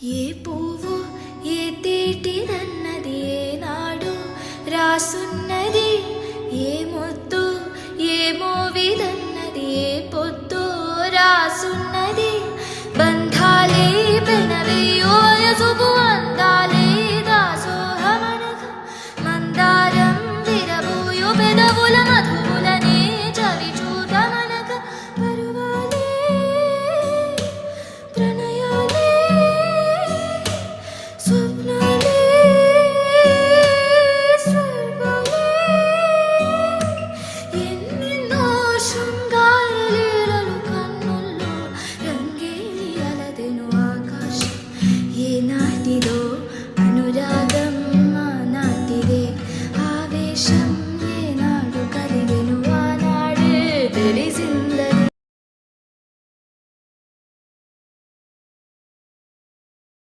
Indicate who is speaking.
Speaker 1: ఏ పువ్వు ఏ తేటిదన్నది ఏనాడు రాసున్నది, ఏ ముద్దు ఏ మోవిదన్నది ఏ పొద్దు రాసున్నది. బంధాలే పెనవేయో వయసుకు